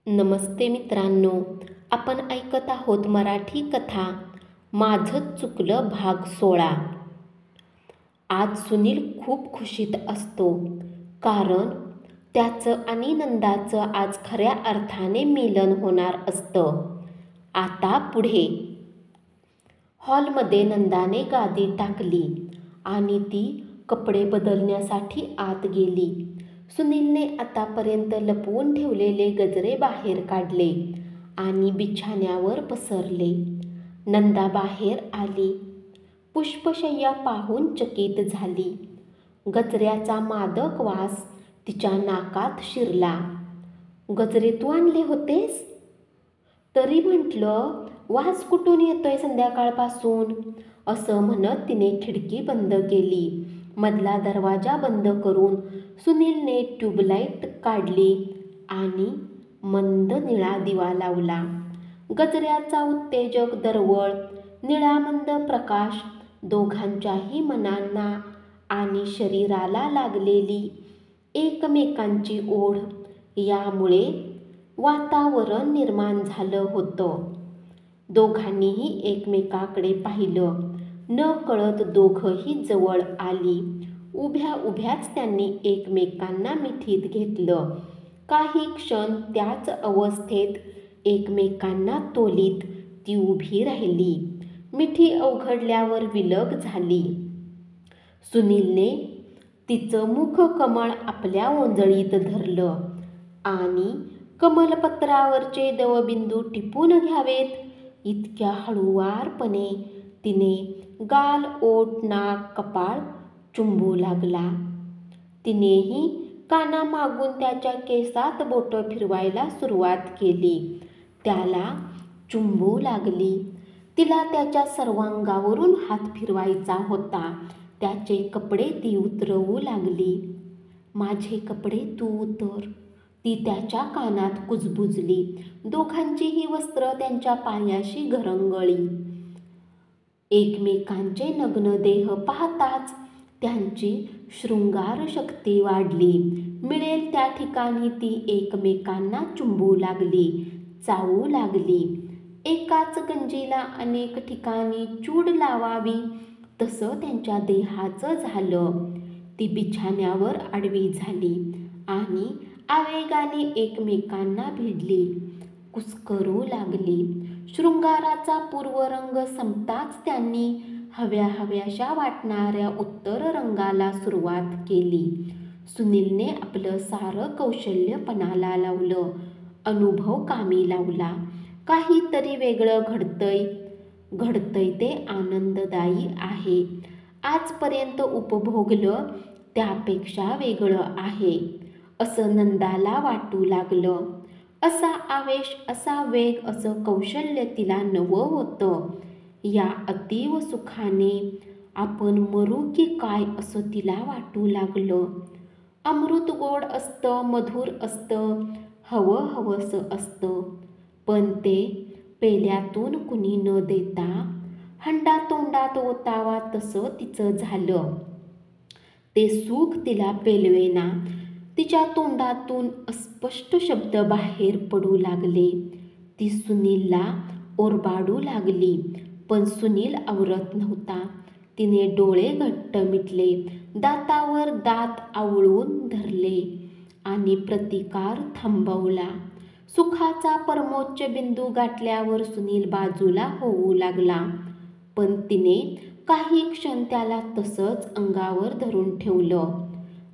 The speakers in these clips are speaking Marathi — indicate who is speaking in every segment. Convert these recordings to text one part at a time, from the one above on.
Speaker 1: नमस्ते मित्रांनो, आपण ऐकत आहोत मराठी कथा माझं चुकलं भाग 16. आज सुनील खूप खुशीत असतो, कारण त्याचं आणि नंदाचं आज खऱ्या अर्थाने मिलन होणार असतं. आता पुढे हॉलमध्ये नंदाने गादी टाकली आणि ती कपडे बदलण्यासाठी आत गेली. सुनीलने आतापर्यंत लपवून ठेवलेले गजरे बाहेर काढले आणि बिछाण्यावर पसरले. नंदा बाहेर आली. पुष्पशय्या पाहून चकित झाली. गजऱ्याचा मादक वास तिच्या नाकात शिरला. गजरे तू आणले होतेस? तरी म्हटलं, वास कुठून येतोय संध्याकाळपासून? असं म्हणत तिने खिडकी बंद केली. मधला दरवाजा बंद करून सुनीलने ट्यूबलाईट काढली आणि मंद निळा दिवा लावला. गजऱ्याचा उत्तेजक दरवळ, निळामंद प्रकाश दोघांच्याही मनांना आणि शरीराला लागलेली एकमेकांची ओढ यामुळे वातावरण निर्माण झालं होतं. दोघांनीही एकमेकाकडे पाहिलं. नकळत दोघंही जवळ आली. उभ्या उभ्याच त्यांनी एकमेकांना मिठीत घेतलं. काही क्षण त्याच अवस्थेत एकमेकांना तोलीत ती उभी राहिली. मिठी अवघडल्यावर विलग झाली. सुनीलने तिचं मुखकमळ आपल्या ओंजळीत धरलं आणि कमलपत्रावरचे दवबिंदू टिपून घ्यावेत इतक्या हळूवारपणे तिने गाल, ओठ, नाक, कपाळ चुंबू लागला. तिनेही कानामागून त्याच्या केसात बोटं फिरवायला सुरुवात केली. त्याला चुंबू लागली. तिला त्याच्या सर्वांगावरून हात फिरवायचा होता. त्याचे कपडे ती उतरवू लागली. माझे कपडे तू उतर, ती त्याच्या कानात कुजबुजली. दोघांचीही वस्त्र त्यांच्या पायाशी घरंगळली. एकमेकांचे नग्न देह पाहताच त्यांची शृंगार शक्ती वाढली. मिळेल त्या ठिकाणी ती एकमेकांना चुंबू लागली, चावू लागली. एकाच गंजीला अनेक ठिकाणी चूड लावावी तसं त्यांच्या देहाचं झालं. ती बिछाण्यावर आडवी झाली आणि आवेगाने एकमेकांना भिडली, कुस्करू लागली. शृंगाराचा पूर्वरंग संपताच त्यांनी हव्या हव्याशा वाटणाऱ्या उत्तर रंगाला सुरुवात केली. सुनीलने आपलं सारं कौशल्य पणाला लावलं, अनुभव कामी लावला. काहीतरी वेगळं घडतंय ते आनंददायी आहे. आजपर्यंत उपभोगलं त्यापेक्षा वेगळं आहे असं नंदाला वाटू लागलं. असा आवेश, असा वेग, असं कौशल्य तिला नवं होतं. या अतीव सुखाने आपण मरू की काय असं तिला वाटू लागलं. अमृत गोड असतं, मधुर असतं, हवं हवंसं असतं, पण ते पेल्यातून कुणी न देता हंडा तोंडात ओतावा तसं तिचं झालं. ते सुख तिला पेलवेना. तिच्या तोंडातून अस्पष्ट शब्द बाहेर पडू लागले. ती सुनीलला ओरबाडू लागली, पण सुनील आवरत नव्हता. तिने डोळे घट्ट मिटले, दातावर दात आवळून धरले आणि प्रतिकार थांबवला. सुखाचा परमोच्च बिंदू गाठल्यावर सुनील बाजूला होऊ लागला, पण तिने काही क्षण त्याला तसंच अंगावर धरून ठेवलं,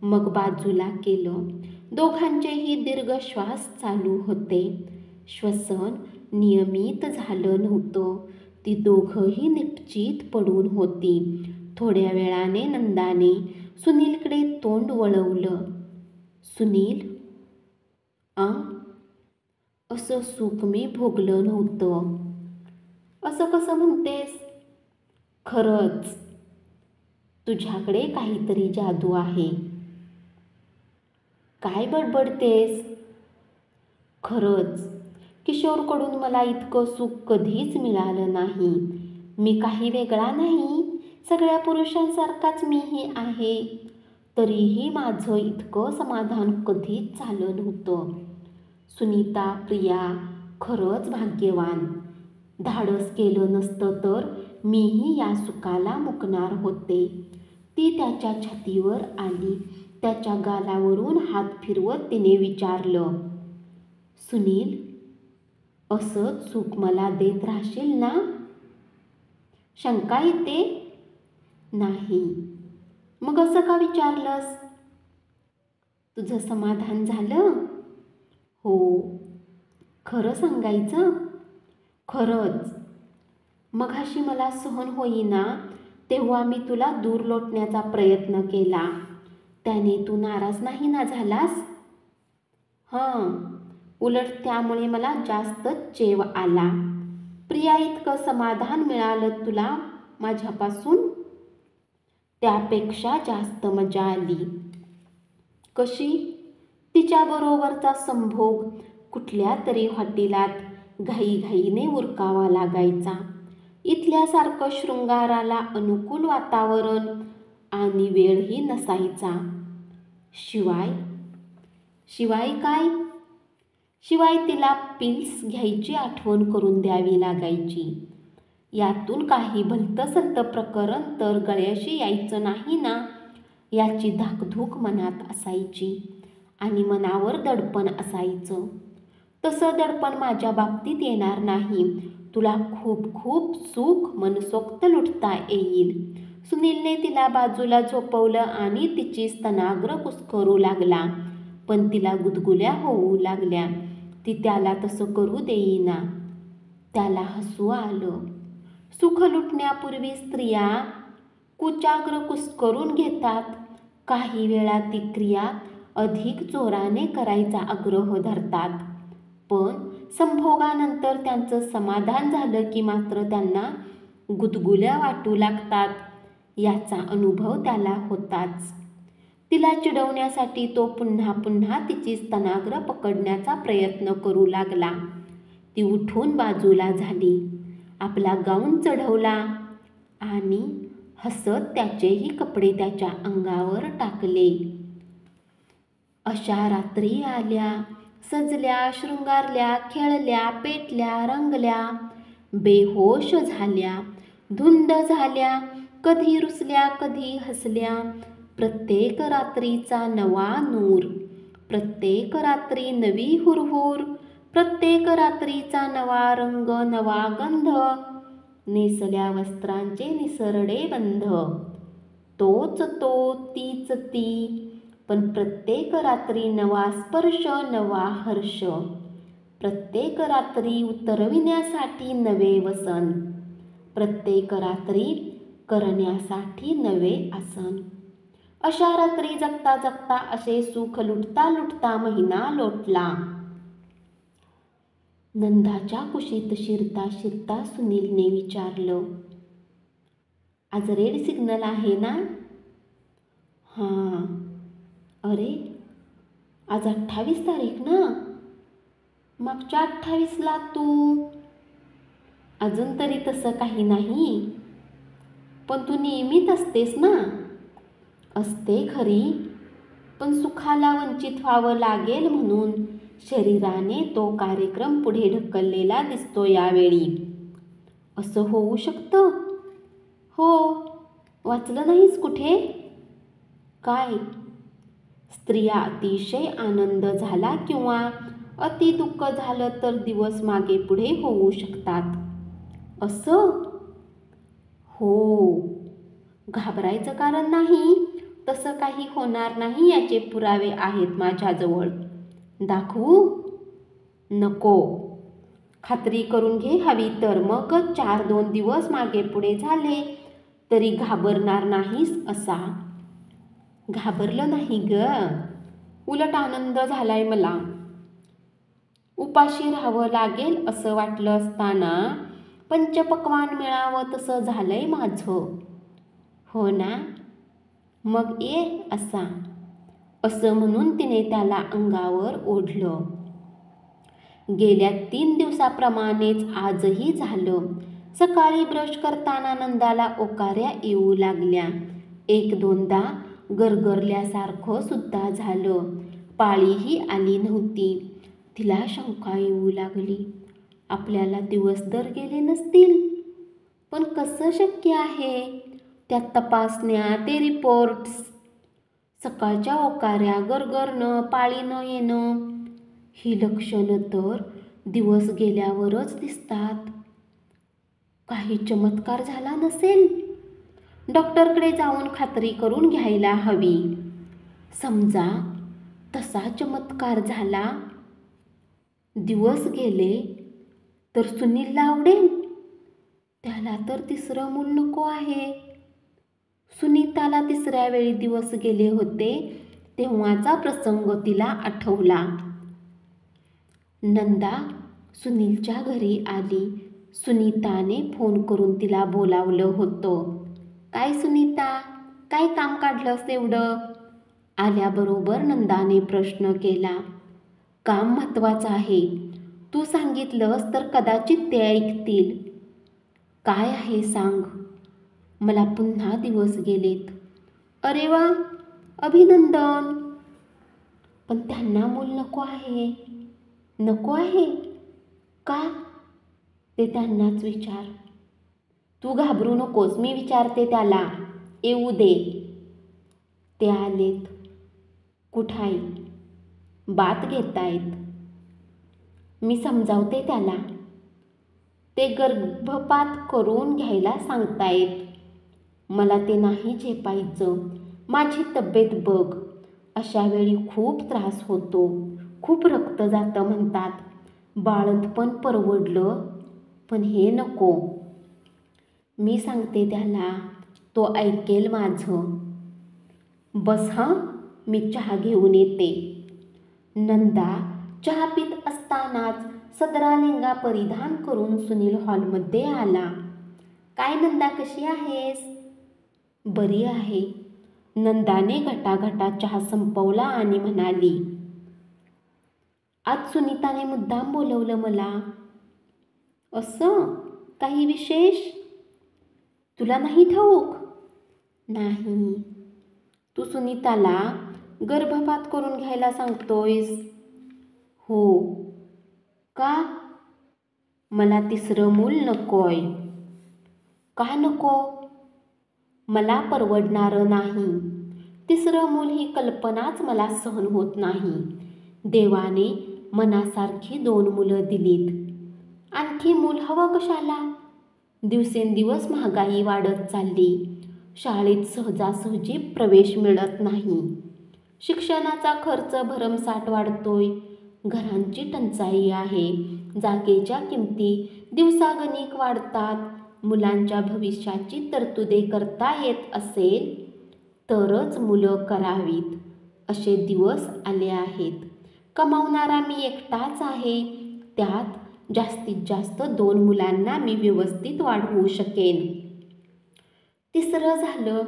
Speaker 1: मग बाजूला केलं. दोघांचेही दीर्घ श्वास चालू होते. श्वसन नियमित झालं नव्हतं. ती दोघंही निपचित पडून होती. थोड्या वेळाने नंदाने सुनीलकडे तोंड वळवलं. सुनील, असं सुख मी भोगलं नव्हतं. असं कसं म्हणतेस? खरंच तुझ्याकडे काहीतरी जादू आहे. काय बडबडतेस? खरंच किशोरकडून मला इतकं सुख कधीच मिळालं नाही. मी काही वेगळा नाही, सगळ्या पुरुषांसारखाच मीही आहे. तरीही माझं इतकं समाधान कधीच झालं नव्हतं. सुनीता, प्रिया खरंच भाग्यवान. धाडस केलं नसतं तर मीही या सुखाला मुकणार होते. ती त्याच्या छातीवर आली. त्याच्या गालावरून हात फिरवत तिने विचारलं, सुनील, असंच सुख मला देत राहशील ना? शंका येते. नाही. मग असं का विचारलंस? तुझं समाधान झालं? हो. खरं सांगायचं? खरंच. मघाशी मला सहन होईना तेव्हा मी तुला दूर लोटण्याचा प्रयत्न केला. त्याने तू नाराज नाही ना झालास? हां. उलट त्यामुळे मला जास्तच चेव आला. प्रिया इतकं समाधान मिळालं तुला माझ्यापासून? त्यापेक्षा जास्त मजा आली. कशी? तिच्याबरोबरचा संभोग कुठल्या तरी हॉटेलात घाईघाईने उरकावा लागायचा. इथल्यासारखं शृंगाराला अनुकूल वातावरण आणि वेळही नसायचा. शिवाय काय? शिवाय तिला पिल्स घ्यायची आठवण करून द्यावी लागायची. यातून काही भलतंसलतं प्रकरण तर गळ्याशी यायचं नाही ना, याची धाकधूक मनात असायची आणि मनावर दडपण असायचं. तसं दडपण माझ्या बाबतीत येणार नाही. तुला खूप खूप सुख मनसोक्त लुटता येईल. सुनीलने तिला बाजूला झोपवलं आणि तिची स्तनाग्र कुस्करू लागला. पण तिला गुदगुल्या होऊ लागल्या. ती त्याला तसं करू देईना. त्याला हसू आलं. सुख लुटण्यापूर्वी स्त्रिया कुचाग्र कुस्करून घेतात. काही वेळा ती क्रिया अधिक जोराने करायचा आग्रह धरतात. पण संभोगानंतर त्यांचं समाधान झालं की मात्र त्यांना गुदगुल्या वाटू लागतात. याचा अनुभव त्याला होताच. तिला चिडवण्यासाठी तो पुन्हा पुन्हा तिची स्तनाग्र पकडण्याचा प्रयत्न करू लागला. ती उठून बाजूला झाली. आपला गाऊन चढवला आणि हसत त्याचेही कपडे त्याच्या अंगावर टाकले. अशा रात्री आल्या, सजल्या, शृंगारल्या, खेळल्या, पेटल्या, रंगल्या, बेहोश झाल्या, धुंद झाल्या, कधी रुसल्या, कधी हसल्या. प्रत्येक रात्रीचा नवा नूर, प्रत्येक रात्री नवी हुरहुर, प्रत्येक रात्रीचा नवा रंग, नवा गंध, नेसल्या वस्त्रांचे निसरडे बंध. तोच तो, तीच ती, पण प्रत्येक रात्री नवा स्पर्श, नवा हर्ष. प्रत्येक रात्री उतरविण्यासाठी नवे वसन, प्रत्येक रात्री करण्यासाठी नवे आसन. अशा रात्री जगता जगता असे सुख लुटता लुटता महिना लोटला. नंदाच्या कुशीत शिरता शिरता सुनीलने विचारलं, आज रेड सिग्नल आहे ना? हां. अरे, आज 28 तारीख ना? मागच्या 28ला तू? अजून तरी तसं काही नाही. पण तू नियमित असतेस ना? असते खरी, पण सुखाला वंचित व्हावं लागेल म्हणून शरीराने तो कार्यक्रम पुढे ढकललेला दिसतो यावेळी. असं होऊ शकतं? हो. वाचलं नाहीस कुठे? काय? स्त्रिया अतिशय आनंद झाला किंवा अति दुःख झालं तर दिवस मागे पुढे होऊ शकतात. असं? हो. घाबरायचं कारण नाही. तसं काही होणार नाही याचे पुरावे आहेत माझ्याजवळ. दाखवू? नको. खात्री करून घे हवी तर. मगच 4-2 दिवस मागे पुढे झाले तरी घाबरणार नाहीस असा. घाबरलं नाही ग. उलट आनंद झालाय मला. उपाशी राहावं लागेल असं वाटलं असताना पंचपक्वान्न मिळावं तसं झालंय माझं. हो ना? मग ये असा. असं म्हणून तिने त्याला अंगावर ओढलं. गेल्या 3 दिवसाप्रमाणेच आजही झालं. सकाळी ब्रश करताना नंदाला ओकाऱ्या येऊ लागल्या. 1-2दा गरगरल्यासारखं सुद्धा झालं. पाळीही आली नव्हती. तिला शंका येऊ लागली. आपल्याला दिवस दर गेले नसतील, पण कसं शक्य आहे? त्या तपासण्या, ते रिपोर्ट्स, सकाळच्या ओकाऱ्या, गरगरणं, पाळी न येणं, ही लक्षणं तर दिवस गेल्यावरच दिसतात. काही चमत्कार झाला नसेल? डॉक्टरकडे जाऊन खात्री करून घ्यायला हवी. समजा तसा चमत्कार झाला, दिवस गेले, तर सुनीलला आवडेल? त्याला तर तिसरं मूल नको आहे. सुनीताला तिसऱ्या वेळी दिवस गेले होते तेव्हाचा प्रसंग तिला आठवला. नंदा सुनीलच्या घरी आली. सुनीताने फोन करून तिला बोलावलं होतं. काय सुनीता, काय काम काढलंस एवढं? आल्याबरोबर नंदाने प्रश्न केला. काम महत्त्वाचं आहे. तू सांगितलंस तर कदाचित ते ऐकतील. काय आहे सांग. मला पुन्हा दिवस गेलेत. अरे वा, अभिनंदन. पण त्यांना मूल नको आहे. नको आहे का? ते त्यांनाच विचार. तू घाबरू नकोस, मी विचारते त्याला. येऊ दे. ते आलेत. कुठाई? बात घेतायत. मी समजावते त्याला. ते गर्भपात करून घ्यायला सांगतायत. मला ते नाही झेपायचं. माझी तब्येत बघ. अशा वेळी खूप त्रास होतो, खूप रक्त जातं म्हणतात. बाळंतपण परवडलं, पण हे नको. मी सांगते त्याला, तो ऐकेल माझं. बस हां, मी चहा घेऊन येते. नंदा चहा पीत असतानाच सदरा लेंगा परिधान करून सुनील हॉलमध्ये आला. काय नंदा, कशी आहेस? बरी आहे. नंदाने घटाघटा चहा संपवला आणि म्हणाली, आज सुनीताने मुद्दाम बोलवलं मला. असं काही विशेष? तुला नाही ठाऊक? नाही. तू सुनीताला गर्भपात करून घ्यायला सांगतोयस? हो. का? मला तिसरं मूल नकोय. का नको? मला परवडणारं नाही. तिसरं मूल ही कल्पनाच मला सहन होत नाही. देवाने मनासारखी 2 मुलं दिलीत. आणखी मूल हवं कशाला? दिवसेंदिवस महागाई वाढत चालली. शाळेत सहजासहजी प्रवेश मिळत नाही. शिक्षणाचा खर्च भरमसाठ वाढतोय. घरांची टंचाई आहे. जागेच्या किमती दिवसागणिक वाढतात. मुलांच्या भविष्याची तरतुदे करता येत असेल तरच मुलं करावीत, असे दिवस आले आहेत. कमावणारा मी एकटाच आहे. त्यात जास्तीत जास्त 2 मुलांना मी व्यवस्थित वाढवू शकेन. तिसरं झालं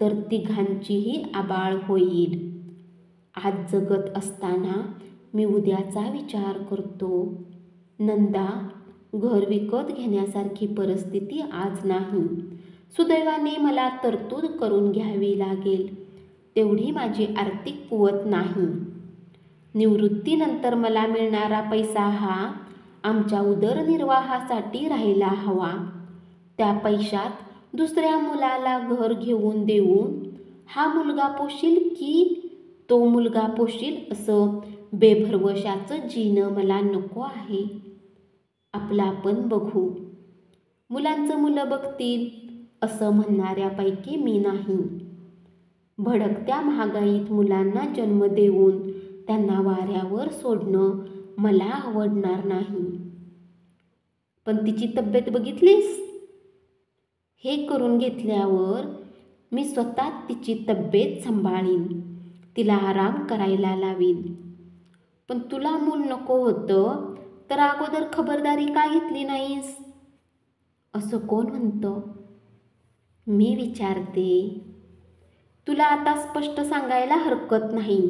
Speaker 1: तर तिघांचीही आबाळ होईल. आज जगत असताना मी उद्याचा विचार करतो. नंदा, घर विकत घेण्यासारखी परिस्थिती आज नाही. सुदैवाने मला तरतूद करून घ्यावी लागेल तेवढी माझी आर्थिक कुवत नाही. निवृत्तीनंतर मला मिळणारा पैसा हा आमच्या उदरनिर्वाहासाठी राहायला हवा. त्या पैशात दुसऱ्या मुलाला घर घेऊन देऊन हा मुलगा पोशील की तो मुलगा पोशील असं बेभरवशाचं जीणं मला नको आहे. आपलं आपण बघू. मुलांचं मुलं बघतील असं म्हणणाऱ्यापैकी मी नाही. भडकत्या महागाईत मुलांना जन्म देऊन त्यांना वाऱ्यावर सोडणं मला आवडणार नाही. पण तिची तब्येत बघितलीस? हे करून घेतल्यावर मी स्वतः तिची तब्येत सांभाळीन. तिला आराम करायला लावीन. पण तुला मूल नको होतं तर अगोदर खबरदारी का घेतली नाहीस? असं कोण म्हणतं? मी विचारते. तुला आता स्पष्ट सांगायला हरकत नाही.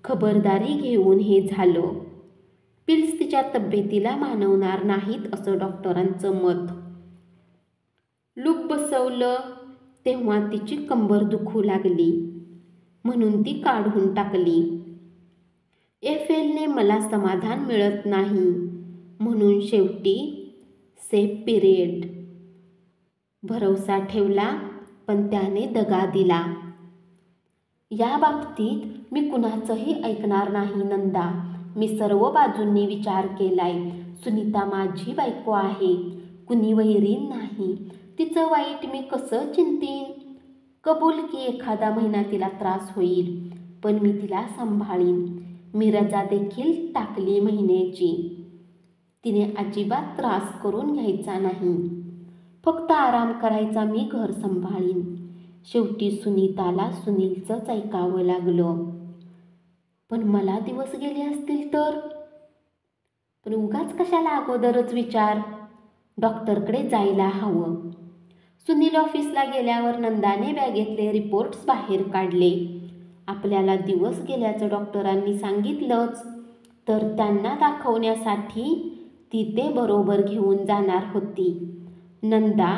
Speaker 1: खबरदारी घेऊन हे झालं. पिल्स तिच्या तब्येतीला मानवणार नाहीत असं डॉक्टरांचं मत. लूप बसवलं तेव्हा तिची कंबर दुखू लागली म्हणून ती काढून टाकली. एफएलने मला समाधान मिळत नाही, म्हणून शेवटी सेफ पिरियड. भरवसा ठेवला, पण त्याने दगा दिला. या बाबतीत मी कुणाचंही ऐकणार नाही नंदा. मी सर्व बाजूंनी विचार केलाय. सुनीता माझी बायको आहे, कुणी वैरीण नाही. तिचं वाईट मी कसं चिंतीन? कबूल की एखादा महिना तिला त्रास होईल, पण मी तिला सांभाळीन. मी रजा देखील टाकली महिन्याची. तिने अजिबात त्रास करून घ्यायचा नाही. फक्त आराम करायचा, मी घर सांभाळीन. शेवटी सुनीताला सुनीलचंच ऐकावं लागलं. पण मला दिवस गेले असतील तर? पण उगाच कशाला अगोदरच विचार? डॉक्टरकडे जायला हवं. सुनील ऑफिसला गेल्यावर नंदाने बॅगेतले रिपोर्ट्स बाहेर काढले. आपल्याला दिवस गेल्याचं डॉक्टरांनी सांगितलंच, तर त्यांना दाखवण्यासाठी ती ते बरोबर घेऊन जाणार होती. नंदा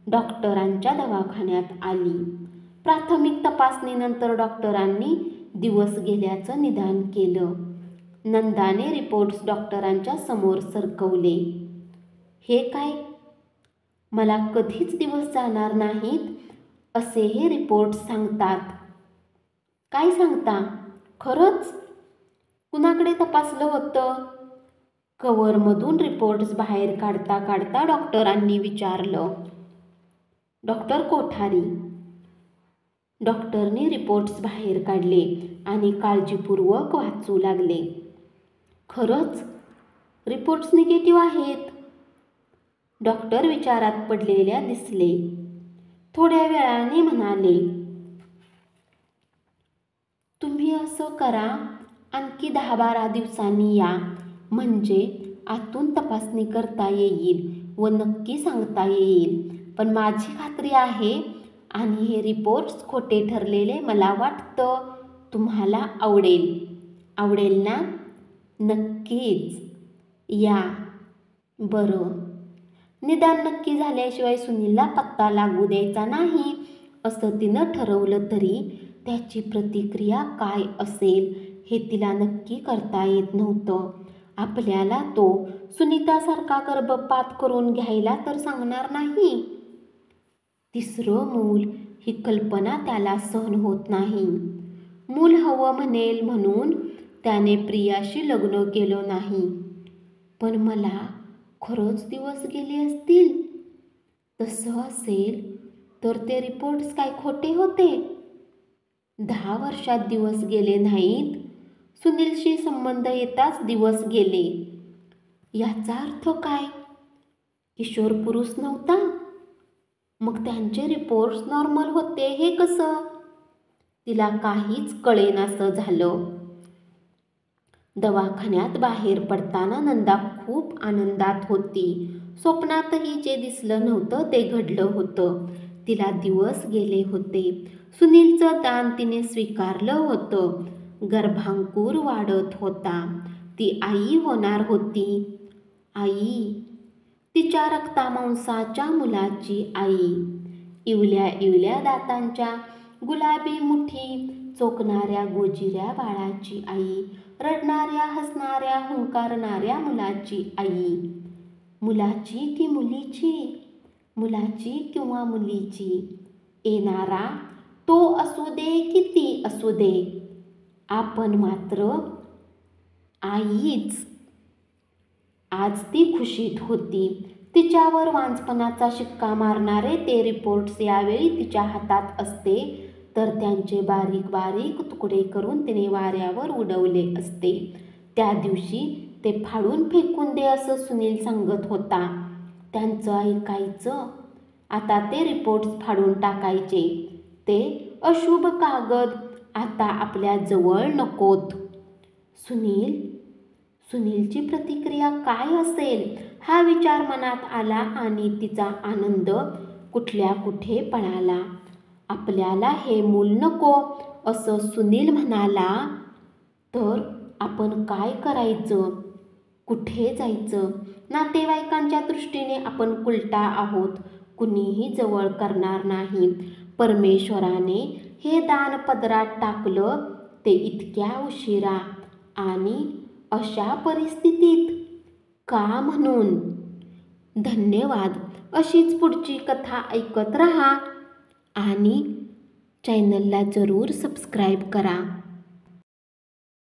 Speaker 1: डॉक्टरांच्या दवाखान्यात आली. प्राथमिक तपासणीनंतर डॉक्टरांनी दिवस गेल्याचं निदान केलं. नंदाने रिपोर्ट्स डॉक्टरांच्या समोर सरकवले. हे काय? मला कधीच दिवस जाणार नाहीत असे हे रिपोर्ट्स सांगतात. काय सांगता? खरंच? कुणाकडे तपासलं होतं? कव्हरमधून रिपोर्ट्स बाहेर काढता काढता डॉक्टरांनी विचारलं. डॉक्टर कोठारी. डॉक्टरनी रिपोर्ट्स बाहेर काढले आणि काळजीपूर्वक वाचू लागले. खरंच रिपोर्ट्स निगेटिव्ह आहेत. डॉक्टर विचारात पडलेल्या दिसले. थोड्या वेळाने म्हणाले, तुम्ही असं करा, आणखी 10-12 दिवसांनी या, म्हणजे आतून तपासणी करता येईल व नक्की सांगता येईल. पण माझी खात्री आहे आणि हे रिपोर्ट्स खोटे ठरलेले मला वाटतं तुम्हाला आवडेल. आवडेल ना? नक्कीच या. बरं. निदान नक्की झाल्याशिवाय सुनीलला पत्ता लागू द्यायचा नाही असं तिनं ठरवलं, तरी त्याची प्रतिक्रिया काय असेल हे तिला नक्की करता येत नव्हतं. आपल्याला तो सुनीतासारखा गर्भपात करून घ्यायला तर सांगणार नाही. तिसरं मूल ही कल्पना त्याला सहन होत नाही. मूल हवं म्हणेल म्हणून त्याने प्रियाशी लग्न केलं नाही. पण मला खरंच दिवस गेले असतील? तसं असेल तर ते रिपोर्ट्स काय खोटे होते? 10 वर्षात दिवस गेले नाहीत. सुनीलशी संबंध येताच दिवस गेले. याचा अर्थ काय? किशोर पुरुष नव्हता? मग त्यांचे रिपोर्ट्स नॉर्मल होते हे कसं? तिला काहीच कळेनासं झालं. दवाखान्यात बाहेर पडताना नंदा खूप आनंदात होती. स्वप्नातही जे दिसलं नव्हतं ते घडलं होतं. तिला दिवस गेले होते. सुनीलचं दान तिने स्वीकारलं होतं. गर्भांकूर वाढत होता. ती आई होणार होती. आई, तिच्या रक्तामांसाच्या मुलाची आई. इवल्या इवल्या दातांच्या गुलाबी मुठी चोखणाऱ्या गोजिऱ्या बाळाची आई. रडणाऱ्या, हसणाऱ्या, हुंकारणाऱ्या मुलाची आई. मुलाची की मुलीची? मुलाची किंवा मुलीची? येणारा तो असू दे की ती असू दे, आपण मात्र आईच. आज ती खुशीत होती. तिच्यावर वांझपणाचा शिक्का मारणारे ते रिपोर्ट्स यावेळी तिच्या हातात असते तर त्यांचे बारीक बारीक तुकडे करून तिने वाऱ्यावर उडवले असते. त्या दिवशी ते फाडून फेकून दे असं सुनील सांगत होता. त्यांचं ऐकायचं. आता ते रिपोर्ट्स फाडून टाकायचे. ते अशुभ कागद आता आपल्या जवळ नकोत. सुनीलची प्रतिक्रिया काय असेल हा विचार मनात आला आणि तिचा आनंद कुठल्या कुठे पळाला. आपल्याला हे मूल नको असं सुनील म्हणाला तर आपण काय करायचं? कुठे जायचं? नातेवाईकांच्या दृष्टीने आपण कुलटा आहोत. कुणीही जवळ करणार नाही. परमेश्वराने हे दान पदरात टाकलं ते इतक्या उशिरा. आणि अशा परिस्थितीत का म्हणून. धन्यवाद. अशीच पुढची कथा ऐकत रहा आणि चॅनलला जरूर सबस्क्राईब करा.